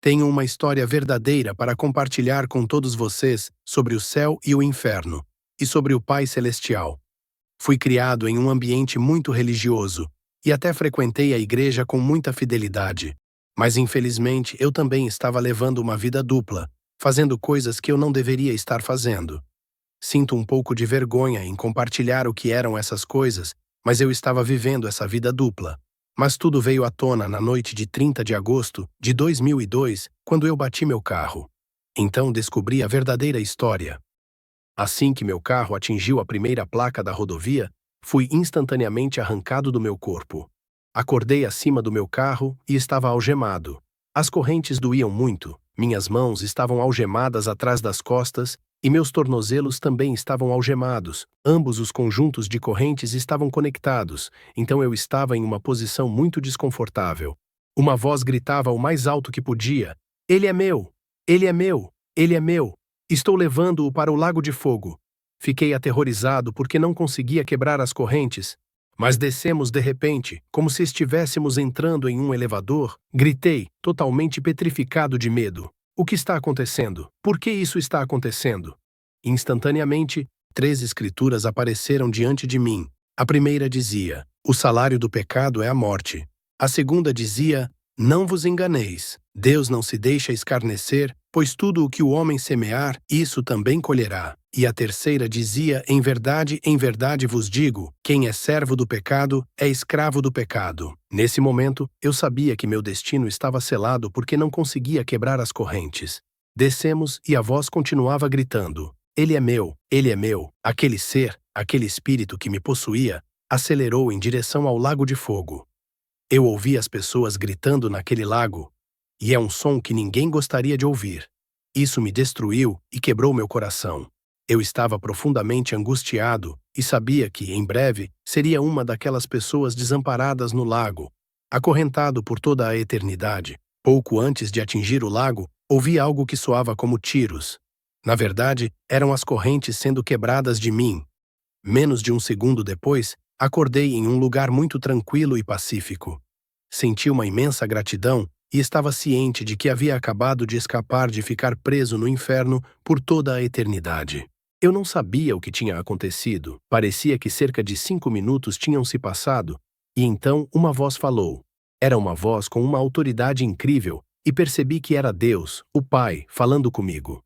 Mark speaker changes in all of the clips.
Speaker 1: Tenho uma história verdadeira para compartilhar com todos vocês sobre o céu e o inferno, e sobre o Pai Celestial. Fui criado em um ambiente muito religioso, e até frequentei a igreja com muita fidelidade. Mas infelizmente eu também estava levando uma vida dupla, fazendo coisas que eu não deveria estar fazendo. Sinto um pouco de vergonha em compartilhar o que eram essas coisas, mas eu estava vivendo essa vida dupla. Mas tudo veio à tona na noite de 30 de agosto de 2002, quando eu bati meu carro. Então descobri a verdadeira história. Assim que meu carro atingiu a primeira placa da rodovia, fui instantaneamente arrancado do meu corpo. Acordei acima do meu carro e estava algemado. As correntes doíam muito, minhas mãos estavam algemadas atrás das costas e meus tornozelos também estavam algemados. Ambos os conjuntos de correntes estavam conectados, então eu estava em uma posição muito desconfortável. Uma voz gritava o mais alto que podia: "Ele é meu! Ele é meu! Ele é meu! Estou levando-o para o lago de fogo." Fiquei aterrorizado porque não conseguia quebrar as correntes. Mas descemos de repente, como se estivéssemos entrando em um elevador. Gritei, totalmente petrificado de medo. O que está acontecendo? Por que isso está acontecendo? Instantaneamente, 3 escrituras apareceram diante de mim. A primeira dizia: "O salário do pecado é a morte." A segunda dizia: "Não vos enganeis. Deus não se deixa escarnecer, pois tudo o que o homem semear, isso também colherá." E a terceira dizia: em verdade vos digo, quem é servo do pecado é escravo do pecado." Nesse momento, eu sabia que meu destino estava selado porque não conseguia quebrar as correntes. Descemos e a voz continuava gritando: "Ele é meu, ele é meu." Aquele ser, aquele espírito que me possuía, acelerou em direção ao lago de fogo. Eu ouvi as pessoas gritando naquele lago, e é um som que ninguém gostaria de ouvir. Isso me destruiu e quebrou meu coração. Eu estava profundamente angustiado e sabia que, em breve, seria uma daquelas pessoas desamparadas no lago, acorrentado por toda a eternidade. Pouco antes de atingir o lago, ouvi algo que soava como tiros. Na verdade, eram as correntes sendo quebradas de mim. Menos de um segundo depois, acordei em um lugar muito tranquilo e pacífico. Senti uma imensa gratidão e estava ciente de que havia acabado de escapar de ficar preso no inferno por toda a eternidade. Eu não sabia o que tinha acontecido. Parecia que cerca de 5 minutos tinham se passado, e então uma voz falou. Era uma voz com uma autoridade incrível, e percebi que era Deus, o Pai, falando comigo.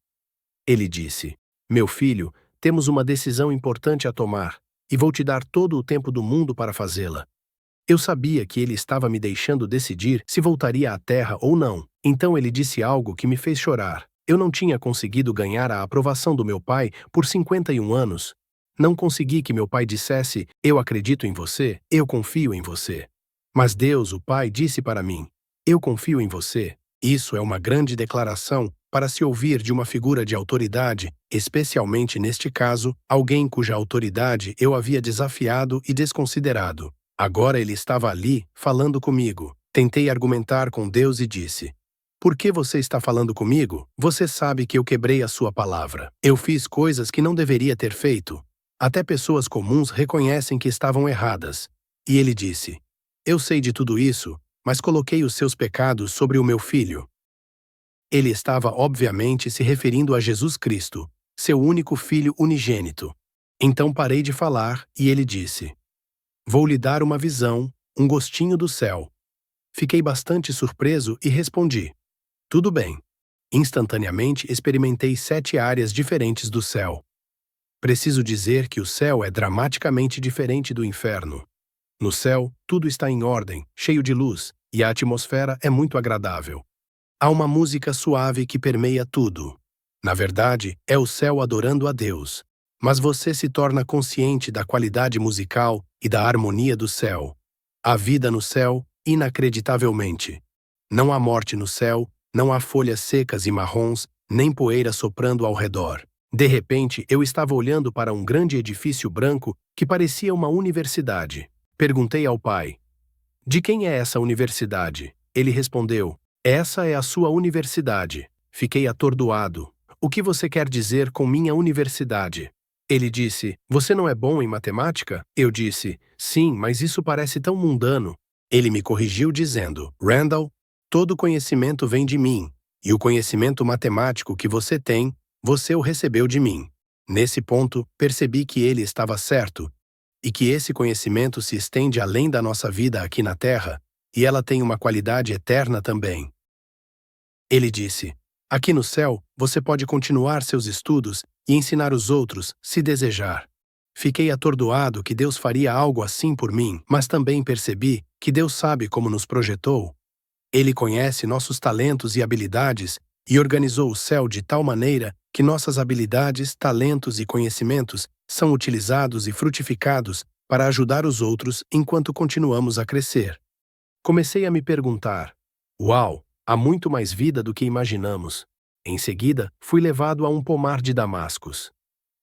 Speaker 1: Ele disse: "Meu filho, temos uma decisão importante a tomar, e vou te dar todo o tempo do mundo para fazê-la." Eu sabia que ele estava me deixando decidir se voltaria à Terra ou não. Então ele disse algo que me fez chorar. Eu não tinha conseguido ganhar a aprovação do meu pai por 51 anos. Não consegui que meu pai dissesse: "Eu acredito em você, eu confio em você." Mas Deus, o Pai, disse para mim: "Eu confio em você." Isso é uma grande declaração para se ouvir de uma figura de autoridade, especialmente neste caso, alguém cuja autoridade eu havia desafiado e desconsiderado. Agora ele estava ali, falando comigo. Tentei argumentar com Deus e disse: "Por que você está falando comigo? Você sabe que eu quebrei a sua palavra. Eu fiz coisas que não deveria ter feito. Até pessoas comuns reconhecem que estavam erradas." E ele disse: "Eu sei de tudo isso, mas coloquei os seus pecados sobre o meu filho." Ele estava obviamente se referindo a Jesus Cristo, seu único filho unigênito. Então parei de falar e ele disse: "Vou lhe dar uma visão, um gostinho do céu." Fiquei bastante surpreso e respondi: "Tudo bem." Instantaneamente experimentei 7 áreas diferentes do céu. Preciso dizer que o céu é dramaticamente diferente do inferno. No céu, tudo está em ordem, cheio de luz, e a atmosfera é muito agradável. Há uma música suave que permeia tudo. Na verdade, é o céu adorando a Deus. Mas você se torna consciente da qualidade musical e da harmonia do céu. Há vida no céu, inacreditavelmente. Não há morte no céu, não há folhas secas e marrons, nem poeira soprando ao redor. De repente, eu estava olhando para um grande edifício branco que parecia uma universidade. Perguntei ao pai: "De quem é essa universidade?" Ele respondeu: "Essa é a sua universidade." Fiquei atordoado. "O que você quer dizer com minha universidade?" Ele disse: "Você não é bom em matemática?" Eu disse: "Sim, mas isso parece tão mundano." Ele me corrigiu dizendo: "Randall, todo conhecimento vem de mim. E o conhecimento matemático que você tem, você o recebeu de mim. Nesse ponto, percebi que ele estava certo, e que esse conhecimento se estende além da nossa vida aqui na Terra, e ela tem uma qualidade eterna também. Ele disse: aqui no céu, você pode continuar seus estudos e ensinar os outros, se desejar. Fiquei atordoado que Deus faria algo assim por mim, mas também percebi que Deus sabe como nos projetou. Ele conhece nossos talentos e habilidades e organizou o céu de tal maneira que nossas habilidades, talentos e conhecimentos são utilizados e frutificados para ajudar os outros enquanto continuamos a crescer. Comecei a me perguntar: uau, há muito mais vida do que imaginamos. Em seguida, fui levado a um pomar de damascos.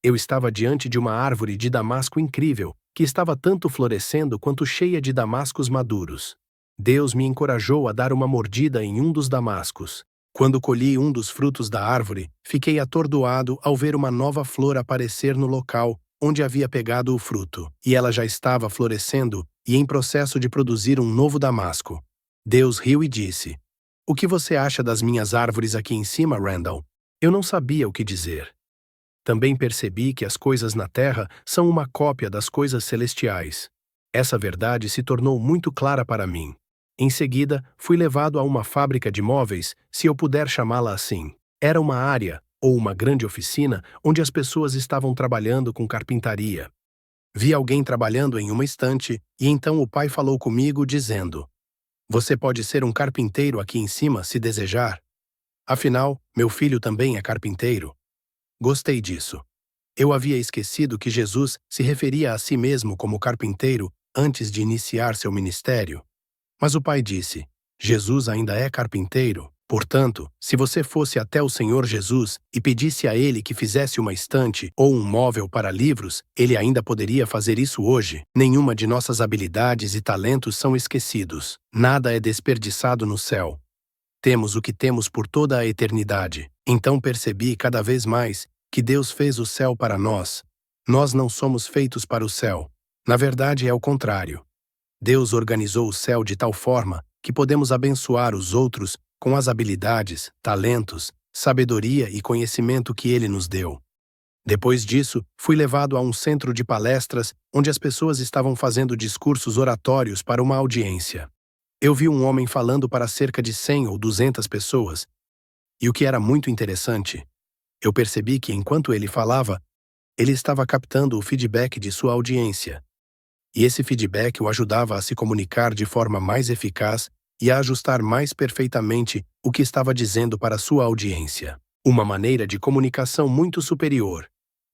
Speaker 1: Eu estava diante de uma árvore de damasco incrível, que estava tanto florescendo quanto cheia de damascos maduros. Deus me encorajou a dar uma mordida em um dos damascos. Quando colhi um dos frutos da árvore, fiquei atordoado ao ver uma nova flor aparecer no local onde havia pegado o fruto, e ela já estava florescendo e em processo de produzir um novo damasco. Deus riu e disse: o que você acha das minhas árvores aqui em cima, Randall? Eu não sabia o que dizer. Também percebi que as coisas na Terra são uma cópia das coisas celestiais. Essa verdade se tornou muito clara para mim. Em seguida, fui levado a uma fábrica de móveis, se eu puder chamá-la assim. Era uma área, ou uma grande oficina, onde as pessoas estavam trabalhando com carpintaria. Vi alguém trabalhando em uma estante, e então o pai falou comigo, dizendo: você pode ser um carpinteiro aqui em cima, se desejar. Afinal, meu filho também é carpinteiro. Gostei disso. Eu havia esquecido que Jesus se referia a si mesmo como carpinteiro antes de iniciar seu ministério. Mas o pai disse: Jesus ainda é carpinteiro. Portanto, se você fosse até o Senhor Jesus e pedisse a ele que fizesse uma estante ou um móvel para livros, ele ainda poderia fazer isso hoje. Nenhuma de nossas habilidades e talentos são esquecidos. Nada é desperdiçado no céu. Temos o que temos por toda a eternidade. Então percebi cada vez mais que Deus fez o céu para nós. Nós não somos feitos para o céu. Na verdade, é o contrário. Deus organizou o céu de tal forma que podemos abençoar os outros com as habilidades, talentos, sabedoria e conhecimento que Ele nos deu. Depois disso, fui levado a um centro de palestras onde as pessoas estavam fazendo discursos oratórios para uma audiência. Eu vi um homem falando para cerca de 100 ou 200 pessoas, e o que era muito interessante, eu percebi que enquanto ele falava, ele estava captando o feedback de sua audiência. E esse feedback o ajudava a se comunicar de forma mais eficaz e a ajustar mais perfeitamente o que estava dizendo para sua audiência. Uma maneira de comunicação muito superior.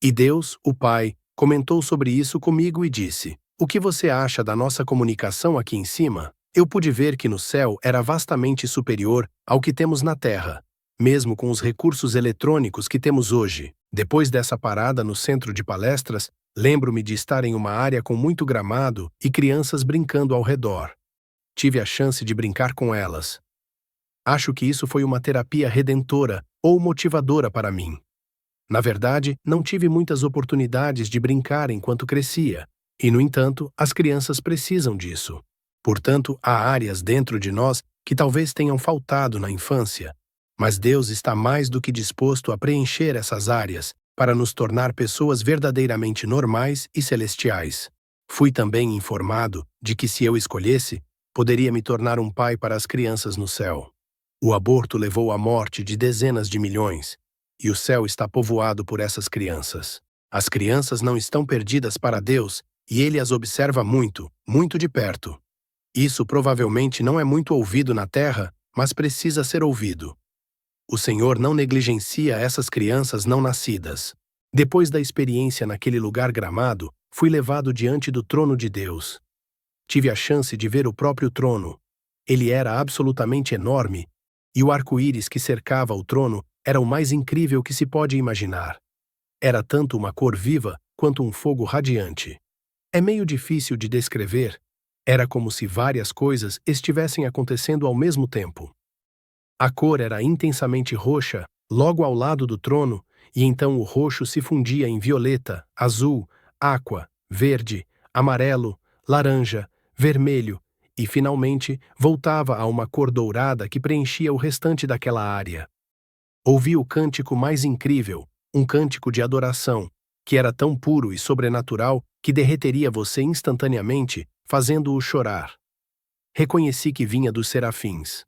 Speaker 1: E Deus, o Pai, comentou sobre isso comigo e disse: o que você acha da nossa comunicação aqui em cima? Eu pude ver que no céu era vastamente superior ao que temos na Terra, mesmo com os recursos eletrônicos que temos hoje. Depois dessa parada no centro de palestras, lembro-me de estar em uma área com muito gramado e crianças brincando ao redor. Tive a chance de brincar com elas. Acho que isso foi uma terapia redentora ou motivadora para mim. Na verdade, não tive muitas oportunidades de brincar enquanto crescia, e, no entanto, as crianças precisam disso. Portanto, há áreas dentro de nós que talvez tenham faltado na infância, mas Deus está mais do que disposto a preencher essas áreas para nos tornar pessoas verdadeiramente normais e celestiais. Fui também informado de que, se eu escolhesse, poderia me tornar um pai para as crianças no céu. O aborto levou à morte de dezenas de milhões, e o céu está povoado por essas crianças. As crianças não estão perdidas para Deus, e Ele as observa muito, muito de perto. Isso provavelmente não é muito ouvido na Terra, mas precisa ser ouvido. O Senhor não negligencia essas crianças não nascidas. Depois da experiência naquele lugar gramado, fui levado diante do trono de Deus. Tive a chance de ver o próprio trono. Ele era absolutamente enorme, e o arco-íris que cercava o trono era o mais incrível que se pode imaginar. Era tanto uma cor viva quanto um fogo radiante. É meio difícil de descrever. Era como se várias coisas estivessem acontecendo ao mesmo tempo. A cor era intensamente roxa, logo ao lado do trono, e então o roxo se fundia em violeta, azul, aqua, verde, amarelo, laranja, vermelho, e finalmente voltava a uma cor dourada que preenchia o restante daquela área. Ouvi o cântico mais incrível, um cântico de adoração, que era tão puro e sobrenatural que derreteria você instantaneamente, fazendo-o chorar. Reconheci que vinha dos serafins.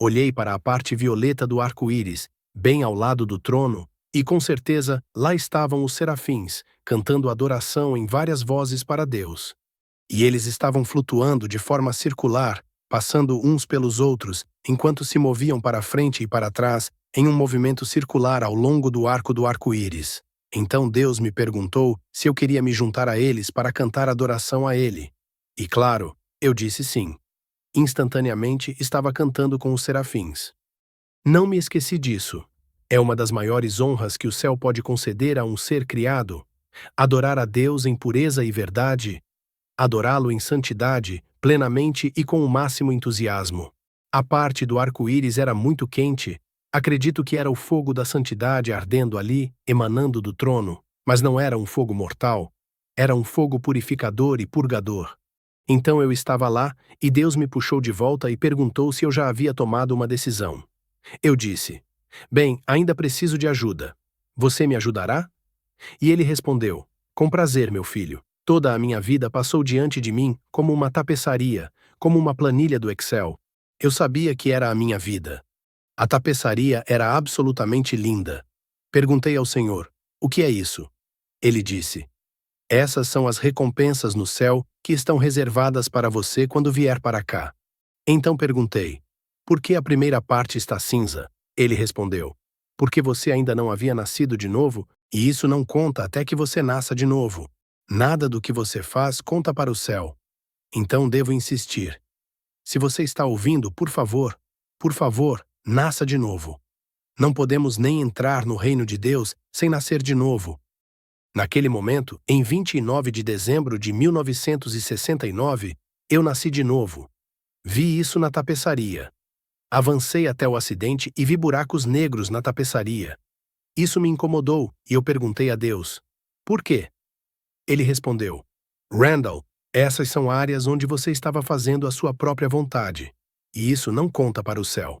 Speaker 1: Olhei para a parte violeta do arco-íris, bem ao lado do trono, e com certeza lá estavam os serafins, cantando adoração em várias vozes para Deus. E eles estavam flutuando de forma circular, passando uns pelos outros, enquanto se moviam para frente e para trás, em um movimento circular ao longo do arco do arco-íris. Então Deus me perguntou se eu queria me juntar a eles para cantar adoração a Ele. E claro, eu disse sim. Instantaneamente estava cantando com os serafins. Não me esqueci disso. É uma das maiores honras que o céu pode conceder a um ser criado. Adorar a Deus em pureza e verdade. Adorá-lo em santidade, plenamente e com o máximo entusiasmo. A parte do arco-íris era muito quente. Acredito que era o fogo da santidade ardendo ali, emanando do trono, mas não era um fogo mortal. Era um fogo purificador e purgador. Então eu estava lá, e Deus me puxou de volta e perguntou se eu já havia tomado uma decisão. Eu disse: bem, ainda preciso de ajuda. Você me ajudará? E ele respondeu: com prazer, meu filho. Toda a minha vida passou diante de mim como uma tapeçaria, como uma planilha do Excel. Eu sabia que era a minha vida. A tapeçaria era absolutamente linda. Perguntei ao Senhor: o que é isso? Ele disse: essas são as recompensas no céu que estão reservadas para você quando vier para cá. Então perguntei: por que a primeira parte está cinza? Ele respondeu: porque você ainda não havia nascido de novo, e isso não conta até que você nasça de novo. Nada do que você faz conta para o céu. Então devo insistir. Se você está ouvindo, por favor, nasça de novo. Não podemos nem entrar no reino de Deus sem nascer de novo. Naquele momento, em 29 de dezembro de 1969, eu nasci de novo. Vi isso na tapeçaria. Avancei até o acidente e vi buracos negros na tapeçaria. Isso me incomodou e eu perguntei a Deus: por quê? Ele respondeu: Randall, essas são áreas onde você estava fazendo a sua própria vontade, e isso não conta para o céu.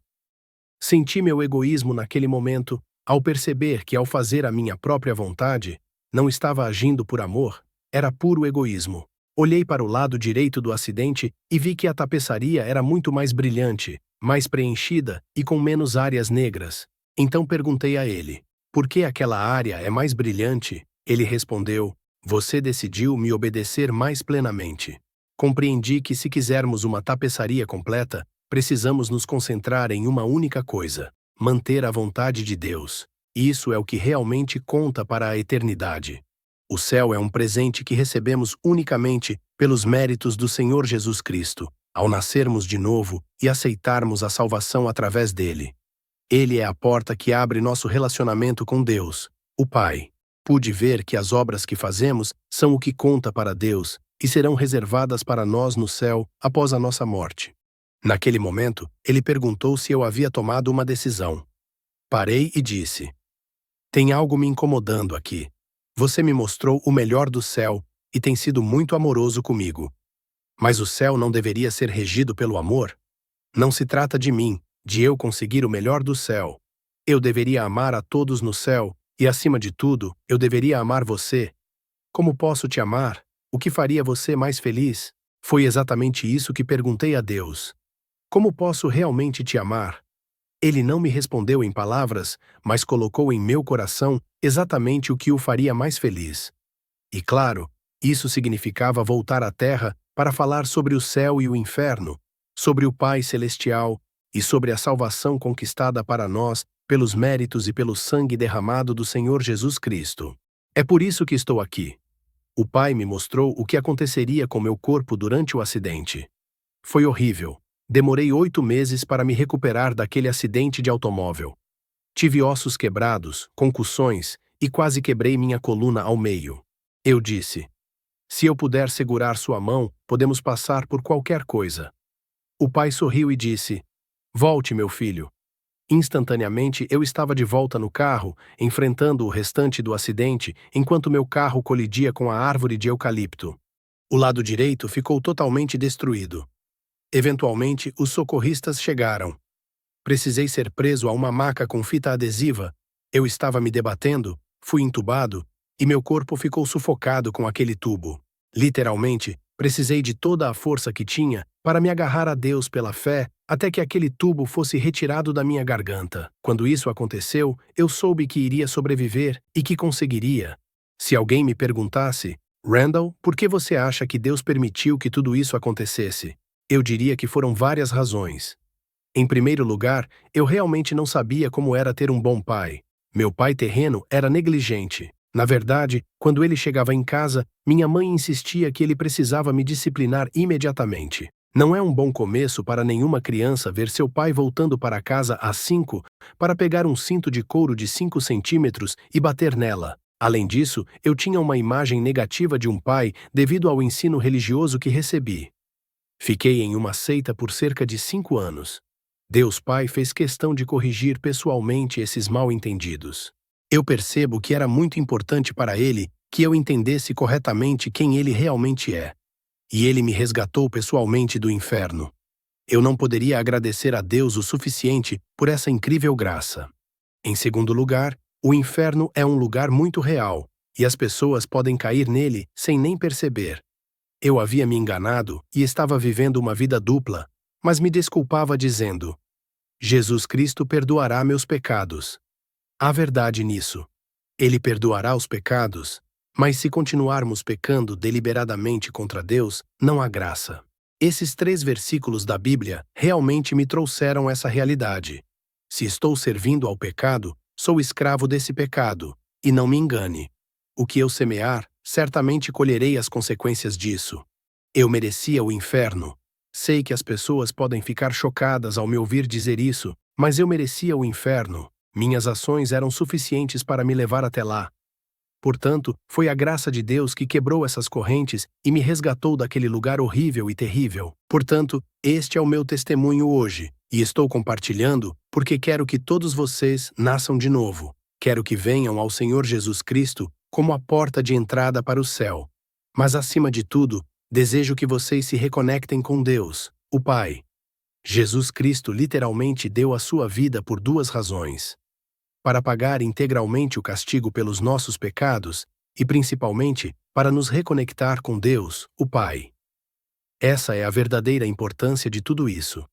Speaker 1: Senti meu egoísmo naquele momento, ao perceber que ao fazer a minha própria vontade, não estava agindo por amor, era puro egoísmo. Olhei para o lado direito do acidente e vi que a tapeçaria era muito mais brilhante, mais preenchida e com menos áreas negras. Então perguntei a ele: por que aquela área é mais brilhante? Ele respondeu: você decidiu me obedecer mais plenamente. Compreendi que se quisermos uma tapeçaria completa, precisamos nos concentrar em uma única coisa: manter a vontade de Deus. Isso é o que realmente conta para a eternidade. O céu é um presente que recebemos unicamente pelos méritos do Senhor Jesus Cristo, ao nascermos de novo e aceitarmos a salvação através dele. Ele é a porta que abre nosso relacionamento com Deus, o Pai. Pude ver que as obras que fazemos são o que conta para Deus e serão reservadas para nós no céu após a nossa morte. Naquele momento, ele perguntou se eu havia tomado uma decisão. Parei e disse: tem algo me incomodando aqui. Você me mostrou o melhor do céu e tem sido muito amoroso comigo. Mas o céu não deveria ser regido pelo amor? Não se trata de mim, de eu conseguir o melhor do céu. Eu deveria amar a todos no céu e, acima de tudo, eu deveria amar você. Como posso te amar? O que faria você mais feliz? Foi exatamente isso que perguntei a Deus. Como posso realmente te amar? Ele não me respondeu em palavras, mas colocou em meu coração exatamente o que o faria mais feliz. E claro, isso significava voltar à Terra para falar sobre o céu e o inferno, sobre o Pai Celestial e sobre a salvação conquistada para nós pelos méritos e pelo sangue derramado do Senhor Jesus Cristo. É por isso que estou aqui. O Pai me mostrou o que aconteceria com meu corpo durante o acidente. Foi horrível. Demorei 8 meses para me recuperar daquele acidente de automóvel. Tive ossos quebrados, concussões e quase quebrei minha coluna ao meio. Eu disse: se eu puder segurar sua mão, podemos passar por qualquer coisa. O pai sorriu e disse: volte, meu filho. Instantaneamente eu estava de volta no carro, enfrentando o restante do acidente, enquanto meu carro colidia com a árvore de eucalipto. O lado direito ficou totalmente destruído. Eventualmente, os socorristas chegaram. Precisei ser preso a uma maca com fita adesiva. Eu estava me debatendo, fui entubado, e meu corpo ficou sufocado com aquele tubo. Literalmente, precisei de toda a força que tinha para me agarrar a Deus pela fé até que aquele tubo fosse retirado da minha garganta. Quando isso aconteceu, eu soube que iria sobreviver e que conseguiria. Se alguém me perguntasse, Randall, por que você acha que Deus permitiu que tudo isso acontecesse? Eu diria que foram várias razões. Em primeiro lugar, eu realmente não sabia como era ter um bom pai. Meu pai terreno era negligente. Na verdade, quando ele chegava em casa, minha mãe insistia que ele precisava me disciplinar imediatamente. Não é um bom começo para nenhuma criança ver seu pai voltando para casa às 5 para pegar um cinto de couro de 5 centímetros e bater nela. Além disso, eu tinha uma imagem negativa de um pai devido ao ensino religioso que recebi. Fiquei em uma seita por cerca de 5 anos. Deus Pai fez questão de corrigir pessoalmente esses mal-entendidos. Eu percebo que era muito importante para Ele que eu entendesse corretamente quem Ele realmente é. E Ele me resgatou pessoalmente do inferno. Eu não poderia agradecer a Deus o suficiente por essa incrível graça. Em segundo lugar, o inferno é um lugar muito real, e as pessoas podem cair nele sem nem perceber. Eu havia me enganado e estava vivendo uma vida dupla, mas me desculpava dizendo: Jesus Cristo perdoará meus pecados. Há verdade nisso. Ele perdoará os pecados, mas se continuarmos pecando deliberadamente contra Deus, não há graça. Esses 3 versículos da Bíblia realmente me trouxeram essa realidade. Se estou servindo ao pecado, sou escravo desse pecado, e não me engane. O que eu semear, certamente colherei as consequências disso. Eu merecia o inferno. Sei que as pessoas podem ficar chocadas ao me ouvir dizer isso, mas eu merecia o inferno. Minhas ações eram suficientes para me levar até lá. Portanto, foi a graça de Deus que quebrou essas correntes e me resgatou daquele lugar horrível e terrível. Portanto, este é o meu testemunho hoje, e estou compartilhando porque quero que todos vocês nasçam de novo. Quero que venham ao Senhor Jesus Cristo como a porta de entrada para o céu. Mas, acima de tudo, desejo que vocês se reconectem com Deus, o Pai. Jesus Cristo literalmente deu a sua vida por 2 razões: para pagar integralmente o castigo pelos nossos pecados e, principalmente, para nos reconectar com Deus, o Pai. Essa é a verdadeira importância de tudo isso.